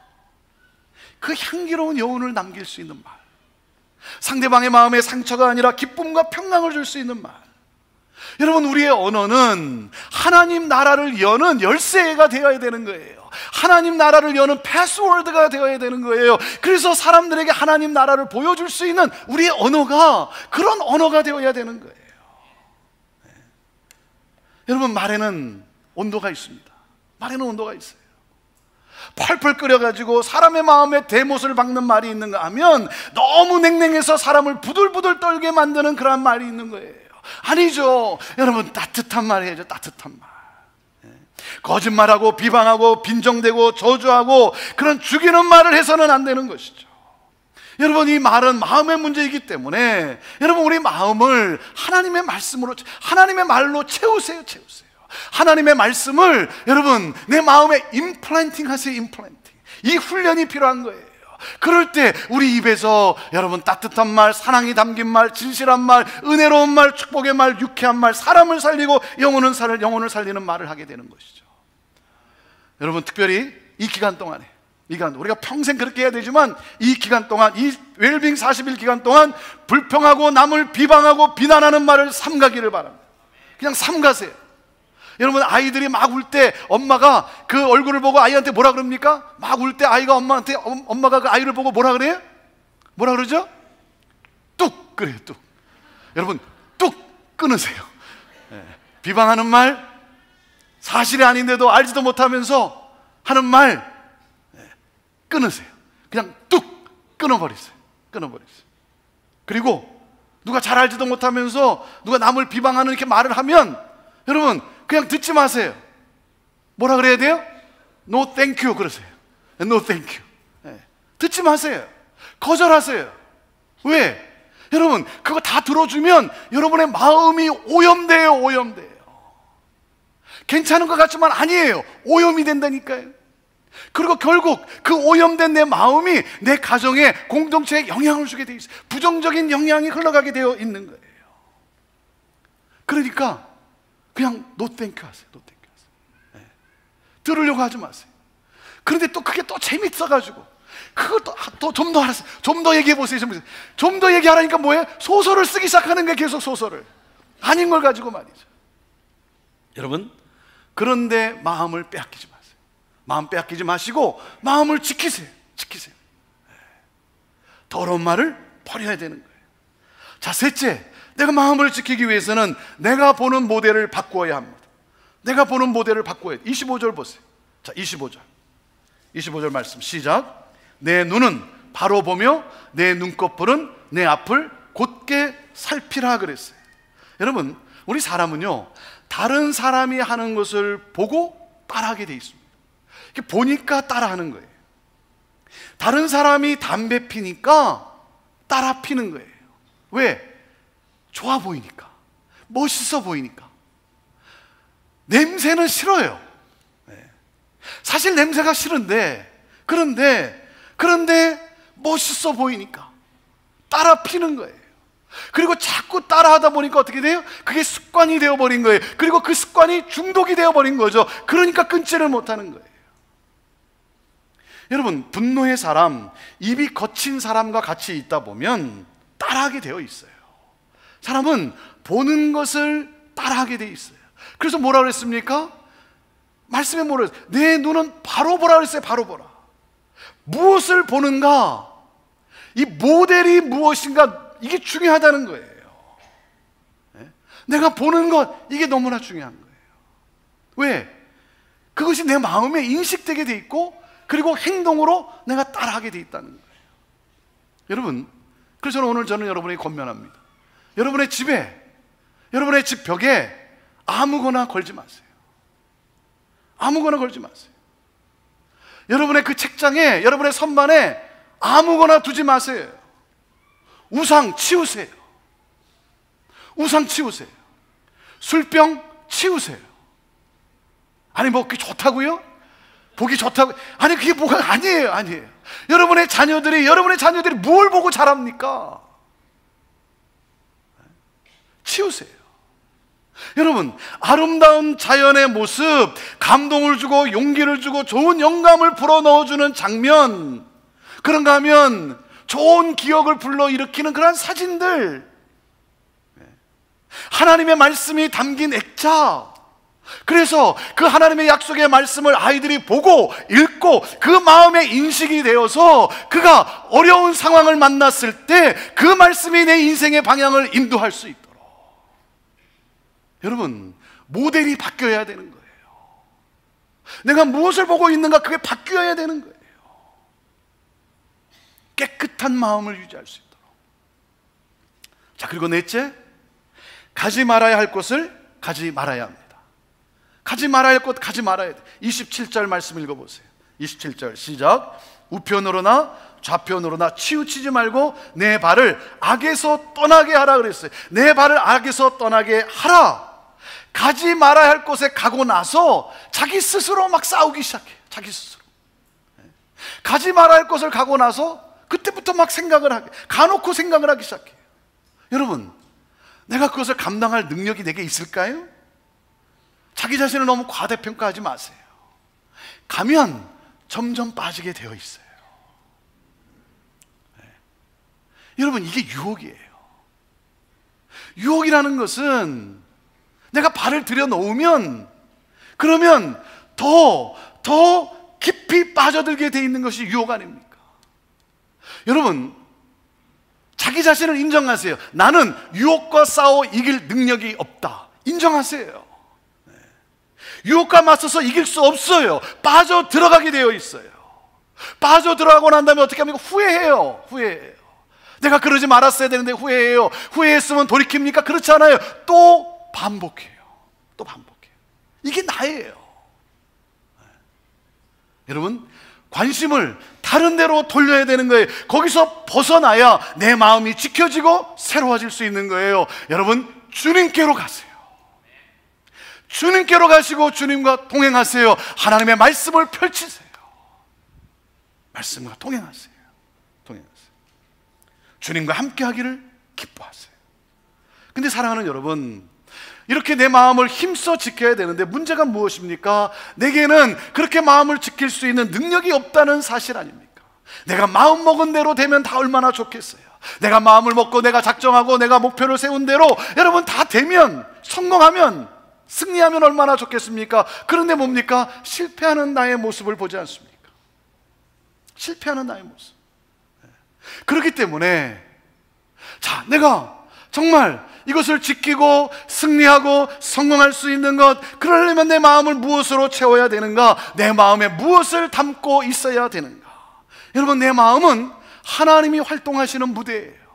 Speaker 2: 그 향기로운 여운을 남길 수 있는 말, 상대방의 마음에 상처가 아니라 기쁨과 평강을 줄 수 있는 말. 여러분, 우리의 언어는 하나님 나라를 여는 열쇠가 되어야 되는 거예요. 하나님 나라를 여는 패스워드가 되어야 되는 거예요. 그래서 사람들에게 하나님 나라를 보여줄 수 있는 우리의 언어가 그런 언어가 되어야 되는 거예요. 네. 여러분, 말에는 온도가 있습니다. 말에는 온도가 있어요. 펄펄 끓여가지고 사람의 마음에 대못을 박는 말이 있는가 하면, 너무 냉랭해서 사람을 부들부들 떨게 만드는 그런 말이 있는 거예요. 아니죠. 여러분, 따뜻한 말 해야죠. 따뜻한 말. 거짓말하고 비방하고 빈정대고 저주하고 그런 죽이는 말을 해서는 안 되는 것이죠. 여러분, 이 말은 마음의 문제이기 때문에 여러분, 우리 마음을 하나님의 말씀으로, 하나님의 말로 채우세요. 하나님의 말씀을 여러분 내 마음에 임플란팅 하세요. 임플란팅. 이 훈련이 필요한 거예요. 그럴 때 우리 입에서 여러분 따뜻한 말, 사랑이 담긴 말, 진실한 말, 은혜로운 말, 축복의 말, 유쾌한 말, 사람을 살리고 영혼을 살리는 말을 하게 되는 것이죠. 여러분, 특별히 이 기간 동안에, 우리가 평생 그렇게 해야 되지만 이 기간 동안, 이 웰빙 40일 기간 동안 불평하고 남을 비방하고 비난하는 말을 삼가기를 바랍니다. 그냥 삼가세요. 여러분, 아이들이 막 울 때 엄마가 그 얼굴을 보고 아이한테 뭐라 그럽니까? 막 울 때 아이가 엄마가 그 아이를 보고 뭐라 그래요? 뭐라 그러죠? 뚝! 그래요, 뚝. 여러분, 뚝 끊으세요. 비방하는 말, 사실이 아닌데도 알지도 못하면서 하는 말 끊으세요. 그냥 뚝 끊어버리세요. 그리고 누가 잘 알지도 못하면서 누가 남을 비방하는 이렇게 말을 하면 여러분 그냥 듣지 마세요. 뭐라 그래야 돼요? No thank you 그러세요. No thank you. 듣지 마세요. 거절하세요. 왜? 여러분, 그거 다 들어주면 여러분의 마음이 오염돼요. 괜찮은 것 같지만 아니에요. 오염이 된다니까요. 그리고 결국 그 오염된 내 마음이 내 가정에, 공동체에 영향을 주게 돼 있어요. 부정적인 영향이 흘러가게 되어 있는 거예요. 그러니까 그냥 no thank you 하세요. 들으려고 하지 마세요. 그런데 또 그게 또 재밌어가지고 그것도 좀 더 알았어요. 좀 더 얘기해 보세요. 좀 더 얘기하라니까 뭐예요? 소설을 쓰기 시작하는 거예요. 계속 소설을. 아닌 걸 가지고 말이죠. 여러분, 그런데 마음을 빼앗기지 마세요. 마음 빼앗기지 마시고 마음을 지키세요. 더러운 말을 버려야 되는 거예요. 자, 셋째, 내가 마음을 지키기 위해서는 내가 보는 모델을 바꾸어야 합니다. 내가 보는 모델을 바꿔야 돼. 25절 보세요. 자, 25절 말씀 시작. 내 눈은 바로 보며 내 눈꺼풀은 내 앞을 곧게 살피라 그랬어요. 여러분, 우리 사람은요 다른 사람이 하는 것을 보고 따라하게 돼 있습니다. 보니까 따라하는 거예요. 다른 사람이 담배 피니까 따라 피는 거예요. 왜? 좋아 보이니까, 멋있어 보이니까. 냄새는 싫어요. 사실 냄새가 싫은데 그런데 멋있어 보이니까 따라 피는 거예요. 그리고 자꾸 따라하다 보니까 어떻게 돼요? 그게 습관이 되어버린 거예요. 그리고 그 습관이 중독이 되어버린 거죠. 그러니까 끊지를 못하는 거예요. 여러분, 분노의 사람, 입이 거친 사람과 같이 있다 보면 따라하게 되어 있어요. 사람은 보는 것을 따라하게 되어 있어요. 그래서 뭐라 그랬습니까? 말씀에 뭐라 그랬어요? 내 눈은 바로 보라 그랬어요. 바로 보라. 무엇을 보는가? 이 모델이 무엇인가? 이게 중요하다는 거예요. 내가 보는 것, 이게 너무나 중요한 거예요. 왜? 그것이 내 마음에 인식되게 돼 있고 그리고 행동으로 내가 따라하게 돼 있다는 거예요. 여러분, 그래서 오늘 저는 여러분에게 권면합니다. 여러분의 집에, 여러분의 집 벽에 아무거나 걸지 마세요. 아무거나 걸지 마세요. 여러분의 그 책장에, 여러분의 선반에 아무거나 두지 마세요. 우상 치우세요. 우상 치우세요. 술병 치우세요. 아니 뭐 그게 좋다고요? 보기 좋다고? 아니 그게 뭐가 아니에요. 여러분의 자녀들이 뭘 보고 자랍니까? 치우세요. 여러분, 아름다운 자연의 모습, 감동을 주고 용기를 주고 좋은 영감을 불어넣어주는 장면, 그런가 하면 좋은 기억을 불러일으키는 그런 사진들, 하나님의 말씀이 담긴 액자, 그래서 그 하나님의 약속의 말씀을 아이들이 보고 읽고 그 마음에 인식이 되어서 그가 어려운 상황을 만났을 때 그 말씀이 내 인생의 방향을 인도할 수 있도록. 여러분, 모델이 바뀌어야 되는 거예요. 내가 무엇을 보고 있는가, 그게 바뀌어야 되는 거예요. 깨끗한 마음을 유지할 수 있도록. 자, 그리고 넷째, 가지 말아야 할 것을 가지 말아야 합니다. 가지 말아야 할 것 가지 말아야 돼. 27절 말씀 읽어보세요. 27절 시작. 우편으로나 좌편으로나 치우치지 말고 내 발을 악에서 떠나게 하라 그랬어요. 내 발을 악에서 떠나게 하라. 가지 말아야 할 곳에 가고 나서 자기 스스로 막 싸우기 시작해요. 자기 스스로. 가지 말아야 할 곳을 가고 나서 그때부터 막 가놓고 생각을 하기 시작해요. 여러분, 내가 그것을 감당할 능력이 내게 있을까요? 자기 자신을 너무 과대평가하지 마세요. 가면 점점 빠지게 되어 있어요. 여러분, 이게 유혹이에요. 유혹이라는 것은 내가 발을 들여놓으면 그러면 더 깊이 빠져들게 돼 있는 것이 유혹 아닙니까? 여러분, 자기 자신을 인정하세요. 나는 유혹과 싸워 이길 능력이 없다. 인정하세요. 유혹과 맞서서 이길 수 없어요. 빠져 들어가게 되어 있어요. 빠져 들어가고 난 다음에 어떻게 합니까? 후회해요. 내가 그러지 말았어야 되는데 후회해요. 후회했으면 돌이킵니까? 그렇지 않아요. 또 반복해요. 이게 나예요. 여러분, 관심을 다른 데로 돌려야 되는 거예요. 거기서 벗어나야 내 마음이 지켜지고 새로워질 수 있는 거예요. 여러분, 주님께로 가세요. 주님께로 가시고 주님과 동행하세요. 하나님의 말씀을 펼치세요. 말씀과 동행하세요. 주님과 함께 하기를 기뻐하세요. 근데 사랑하는 여러분, 이렇게 내 마음을 힘써 지켜야 되는데 문제가 무엇입니까? 내게는 그렇게 마음을 지킬 수 있는 능력이 없다는 사실 아닙니까? 내가 마음 먹은 대로 되면 다 얼마나 좋겠어요. 내가 마음을 먹고 내가 작정하고 내가 목표를 세운 대로 여러분 다 되면, 성공하면, 승리하면 얼마나 좋겠습니까? 그런데 뭡니까? 실패하는 나의 모습을 보지 않습니까? 실패하는 나의 모습. 그렇기 때문에 내가 정말 이것을 지키고 승리하고 성공할 수 있는 것, 그러려면 내 마음을 무엇으로 채워야 되는가? 내 마음에 무엇을 담고 있어야 되는가? 여러분, 내 마음은 하나님이 활동하시는 무대예요.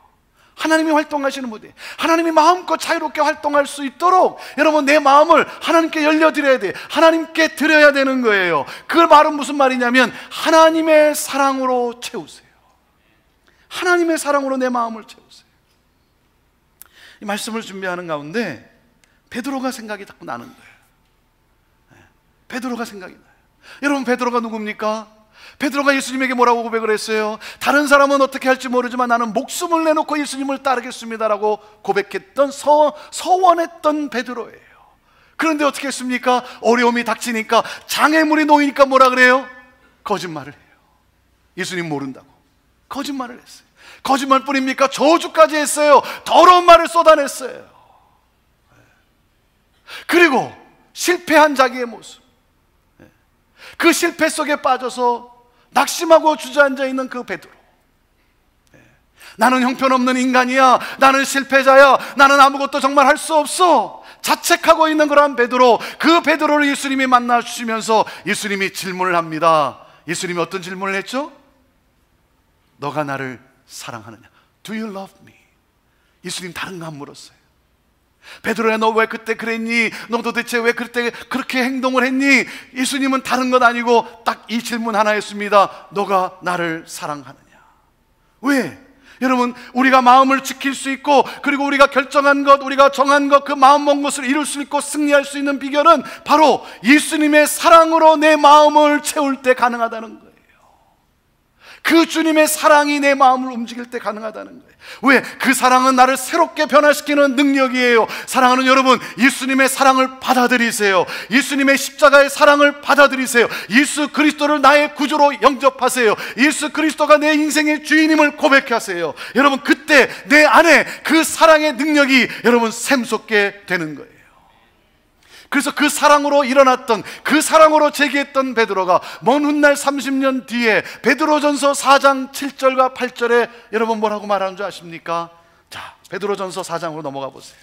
Speaker 2: 하나님이 마음껏 자유롭게 활동할 수 있도록 여러분, 내 마음을 하나님께 열려드려야 돼요. 하나님께 드려야 되는 거예요. 그 말은 무슨 말이냐면 하나님의 사랑으로 채우세요. 하나님의 사랑으로 내 마음을 채우세요. 이 말씀을 준비하는 가운데 베드로가 생각이 자꾸 나는 거예요. 베드로가 생각이 나요. 여러분, 베드로가 누굽니까? 베드로가 예수님에게 뭐라고 고백을 했어요? 다른 사람은 어떻게 할지 모르지만 나는 목숨을 내놓고 예수님을 따르겠습니다라고 고백했던, 서원했던 베드로예요. 그런데 어떻게 했습니까? 어려움이 닥치니까, 장애물이 놓이니까 뭐라 그래요? 거짓말을 해요. 예수님 모른다고 거짓말을 했어요. 거짓말뿐입니까? 저주까지 했어요. 더러운 말을 쏟아냈어요. 그리고 실패한 자기의 모습, 그 실패 속에 빠져서 낙심하고 주저앉아 있는 그 베드로. 나는 형편없는 인간이야, 나는 실패자야, 나는 아무것도 정말 할 수 없어, 자책하고 있는 그러한 베드로. 그 베드로를 예수님이 만나 주시면서 예수님이 질문을 합니다. 예수님이 어떤 질문을 했죠? 너가 나를 사랑하느냐? Do you love me? 예수님 다른 거 안 물었어요. 베드로야, 너 왜 그때 그랬니? 너 도대체 왜 그때 그렇게 행동을 했니? 예수님은 다른 것 아니고 딱 이 질문 하나 했습니다. 너가 나를 사랑하느냐? 왜? 여러분, 우리가 마음을 지킬 수 있고, 그리고 우리가 결정한 것, 우리가 정한 것, 그 마음 먹은 것을 이룰 수 있고 승리할 수 있는 비결은 바로 예수님의 사랑으로 내 마음을 채울 때 가능하다는 거예요. 그 주님의 사랑이 내 마음을 움직일 때 가능하다는 거예요. 왜? 그 사랑은 나를 새롭게 변화시키는 능력이에요. 사랑하는 여러분, 예수님의 사랑을 받아들이세요. 예수님의 십자가의 사랑을 받아들이세요. 예수 그리스도를 나의 구주로 영접하세요. 예수 그리스도가 내 인생의 주인임을 고백하세요. 여러분, 그때 내 안에 그 사랑의 능력이 여러분 샘솟게 되는 거예요. 그래서 그 사랑으로 일어났던, 그 사랑으로 제기했던 베드로가 먼 훗날 30년 뒤에 베드로전서 4장 7절과 8절에 여러분 뭐라고 말하는 줄 아십니까? 자, 베드로전서 4장으로 넘어가 보세요.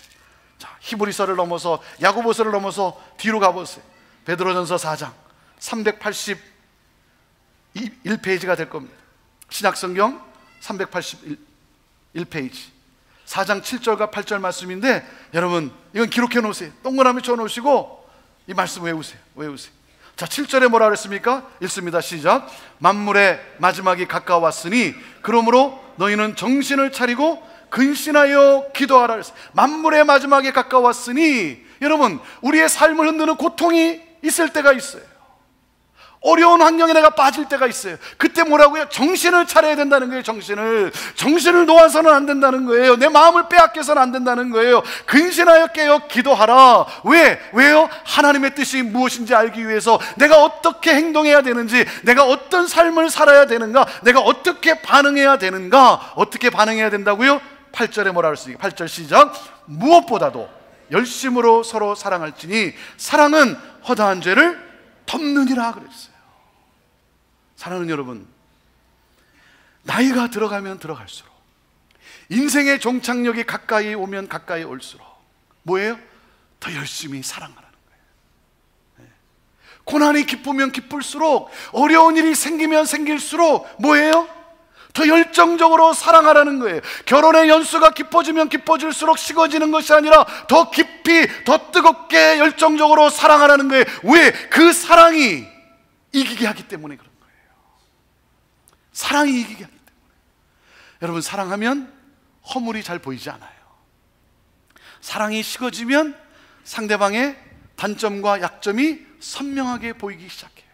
Speaker 2: 자, 히브리서를 넘어서 야고보서를 넘어서 뒤로 가보세요. 베드로전서 4장 381페이지가 될 겁니다. 신약성경 381페이지 4장 7절과 8절 말씀인데, 여러분 이건 기록해 놓으세요. 동그라미 쳐 놓으시고 이 말씀 외우세요. 자, 7절에 뭐라 그랬습니까? 읽습니다. 시작. 만물의 마지막이 가까웠으니 그러므로 너희는 정신을 차리고 근신하여 기도하라 그랬어요. 만물의 마지막이 가까웠으니, 여러분, 우리의 삶을 흔드는 고통이 있을 때가 있어요. 어려운 환경에 내가 빠질 때가 있어요. 그때 뭐라고요? 정신을 차려야 된다는 거예요. 정신을 놓아서는 안 된다는 거예요. 내 마음을 빼앗겨서는 안 된다는 거예요. 근신하여 깨어 기도하라. 왜요? 하나님의 뜻이 무엇인지 알기 위해서 내가 어떻게 행동해야 되는지, 내가 어떤 삶을 살아야 되는가, 내가 어떻게 반응해야 되는가. 어떻게 반응해야 된다고요? 8절에 뭐라 그랬습니까? 8절 시작. 무엇보다도 열심으로 서로 사랑할지니 사랑은 허다한 죄를 덮느니라 그랬어요. 사랑하는 여러분, 나이가 들어가면 들어갈수록, 인생의 종착역이 가까이 오면 가까이 올수록 뭐예요? 더 열심히 사랑하라는 거예요. 고난이 기쁘면 기쁠수록, 어려운 일이 생기면 생길수록 뭐예요? 더 열정적으로 사랑하라는 거예요. 결혼의 연수가 깊어지면 깊어질수록 식어지는 것이 아니라 더 깊이, 더 뜨겁게 열정적으로 사랑하라는 거예요. 왜? 그 사랑이 이기게 하기 때문에 그런 거예요. 사랑이 이기게 하기 때문에. 여러분, 사랑하면 허물이 잘 보이지 않아요. 사랑이 식어지면 상대방의 단점과 약점이 선명하게 보이기 시작해요.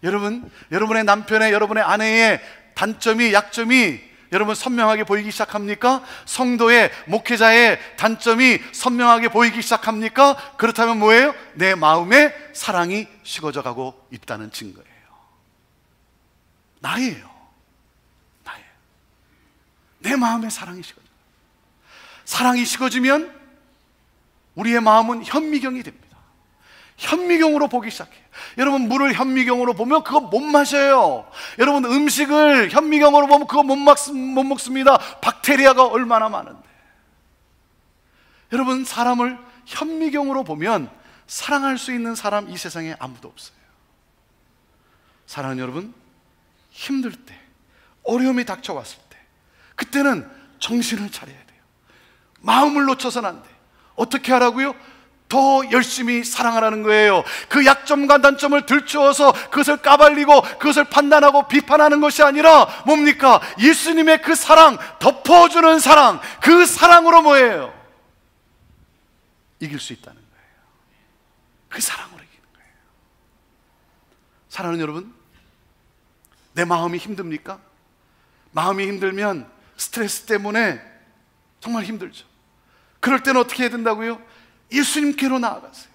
Speaker 2: 여러분, 여러분의 남편의, 여러분의 아내의 단점이, 약점이 여러분 선명하게 보이기 시작합니까? 성도의, 목회자의 단점이 선명하게 보이기 시작합니까? 그렇다면 뭐예요? 내 마음에 사랑이 식어져 가고 있다는 증거예요. 나예요. 내 마음에 사랑이 식어져. 사랑이 식어지면 우리의 마음은 현미경이 됩니다. 현미경으로 보기 시작해요. 여러분, 물을 현미경으로 보면 그거 못 마셔요. 여러분, 음식을 현미경으로 보면 그거 못 먹습니다. 박테리아가 얼마나 많은데. 여러분, 사람을 현미경으로 보면 사랑할 수 있는 사람 이 세상에 아무도 없어요. 사랑하는 여러분, 힘들 때, 어려움이 닥쳐왔을 때, 그때는 정신을 차려야 돼요. 마음을 놓쳐서는 안 돼. 어떻게 하라고요? 더 열심히 사랑하라는 거예요. 그 약점과 단점을 들추어서 그것을 까발리고 그것을 판단하고 비판하는 것이 아니라 뭡니까? 예수님의 그 사랑, 덮어주는 사랑, 그 사랑으로 뭐예요? 이길 수 있다는 거예요. 그 사랑으로 이기는 거예요. 사랑하는 여러분, 내 마음이 힘듭니까? 마음이 힘들면 스트레스 때문에 정말 힘들죠. 그럴 때는 어떻게 해야 된다고요? 예수님께로 나아가세요.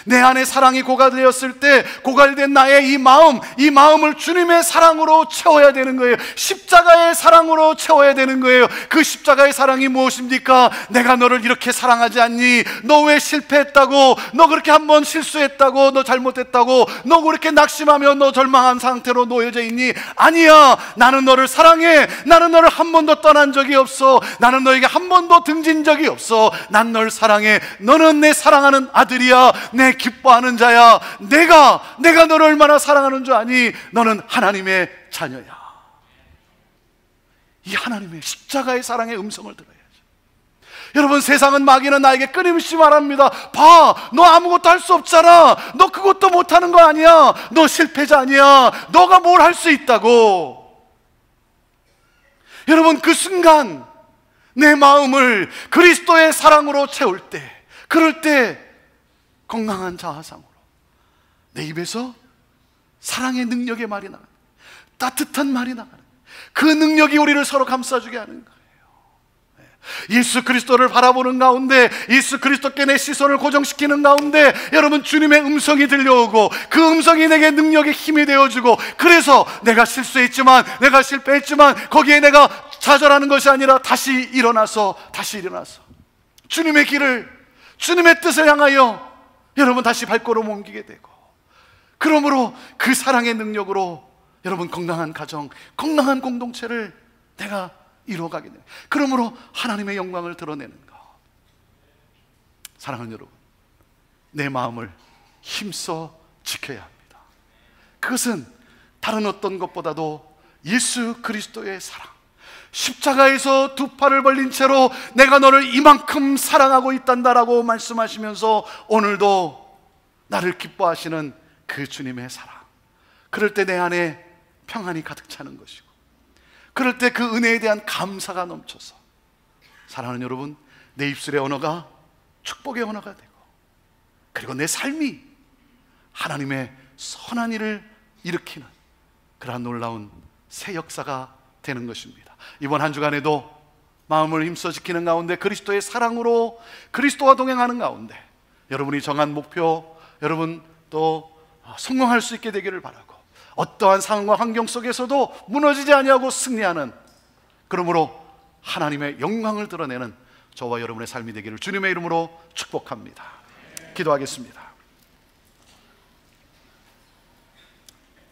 Speaker 2: 내 안에 사랑이 고갈되었을 때 고갈된 나의 이 마음을 주님의 사랑으로 채워야 되는 거예요. 십자가의 사랑으로 채워야 되는 거예요. 그 십자가의 사랑이 무엇입니까? 내가 너를 이렇게 사랑하지 않니? 너 왜 실패했다고? 너 그렇게 한번 실수했다고? 너 잘못했다고? 너 그렇게 낙심하며 너 절망한 상태로 놓여져 있니? 아니야, 나는 너를 사랑해. 나는 너를 한 번도 떠난 적이 없어. 나는 너에게 한 번도 등진 적이 없어. 난 널 사랑해. 너는 내 사랑하는 아들이야. 내 기뻐하는 자야. 내가 너를 얼마나 사랑하는 줄 아니? 너는 하나님의 자녀야. 이 하나님의 십자가의 사랑의 음성을 들어야죠. 여러분, 세상은, 마귀는 나에게 끊임없이 말합니다. 봐, 너 아무것도 할 수 없잖아. 너 그것도 못하는 거 아니야. 너 실패자 아니야. 너가 뭘 할 수 있다고. 여러분, 그 순간 내 마음을 그리스도의 사랑으로 채울 때, 그럴 때 건강한 자아상으로 내 입에서 사랑의 능력의 말이 나가는, 따뜻한 말이 나가는, 그 능력이 우리를 서로 감싸주게 하는 거예요. 예수 그리스도를 바라보는 가운데, 예수 그리스도께 내 시선을 고정시키는 가운데 여러분, 주님의 음성이 들려오고 그 음성이 내게 능력의 힘이 되어주고, 그래서 내가 실수했지만, 내가 실패했지만 거기에 내가 좌절하는 것이 아니라 다시 일어나서 주님의 길을, 주님의 뜻을 향하여 여러분 다시 발걸음 옮기게 되고, 그러므로 그 사랑의 능력으로 여러분 건강한 가정, 건강한 공동체를 내가 이루어가게 됩니다. 그러므로 하나님의 영광을 드러내는 것. 사랑하는 여러분, 내 마음을 힘써 지켜야 합니다. 그것은 다른 어떤 것보다도 예수 그리스도의 사랑, 십자가에서 두 팔을 벌린 채로 내가 너를 이만큼 사랑하고 있단다라고 말씀하시면서 오늘도 나를 기뻐하시는 그 주님의 사랑, 그럴 때 내 안에 평안이 가득 차는 것이고, 그럴 때 그 은혜에 대한 감사가 넘쳐서, 사랑하는 여러분, 내 입술의 언어가 축복의 언어가 되고, 그리고 내 삶이 하나님의 선한 일을 일으키는 그러한 놀라운 새 역사가 되는 것입니다. 이번 한 주간에도 마음을 힘써 지키는 가운데, 그리스도의 사랑으로 그리스도와 동행하는 가운데 여러분이 정한 목표, 여러분 또 성공할 수 있게 되기를 바라고, 어떠한 상황과 환경 속에서도 무너지지 아니하고 승리하는, 그러므로 하나님의 영광을 드러내는 저와 여러분의 삶이 되기를 주님의 이름으로 축복합니다. 기도하겠습니다.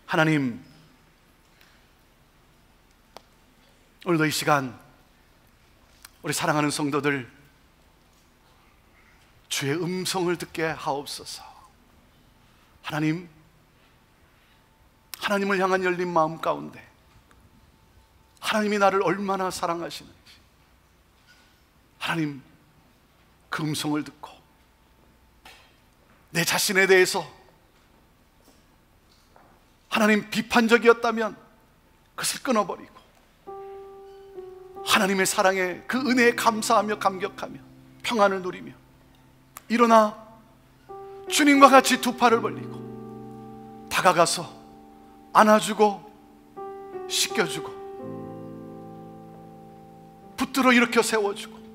Speaker 2: 하나님, 오늘도 이 시간 우리 사랑하는 성도들 주의 음성을 듣게 하옵소서. 하나님, 하나님을 향한 열린 마음 가운데 하나님이 나를 얼마나 사랑하시는지, 하나님 그 음성을 듣고 내 자신에 대해서 하나님 비판적이었다면 그것을 끊어버리고 하나님의 사랑에, 그 은혜에 감사하며 감격하며 평안을 누리며 일어나 주님과 같이 두 팔을 벌리고 다가가서 안아주고 씻겨주고 붙들어 일으켜 세워주고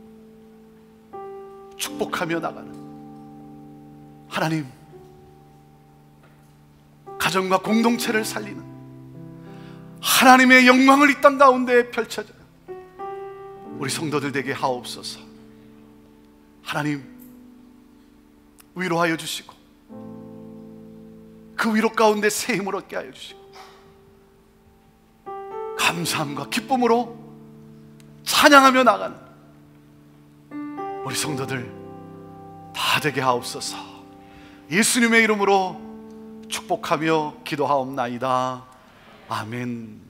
Speaker 2: 축복하며 나가는 하나님, 가정과 공동체를 살리는 하나님의 영광을 이 땅 가운데 펼쳐져요. 우리 성도들 되게 하옵소서. 하나님, 위로하여 주시고 그 위로 가운데 새 힘을 얻게 하여 주시고 감사함과 기쁨으로 찬양하며 나가는 우리 성도들 다 되게 하옵소서. 예수님의 이름으로 축복하며 기도하옵나이다. 아멘.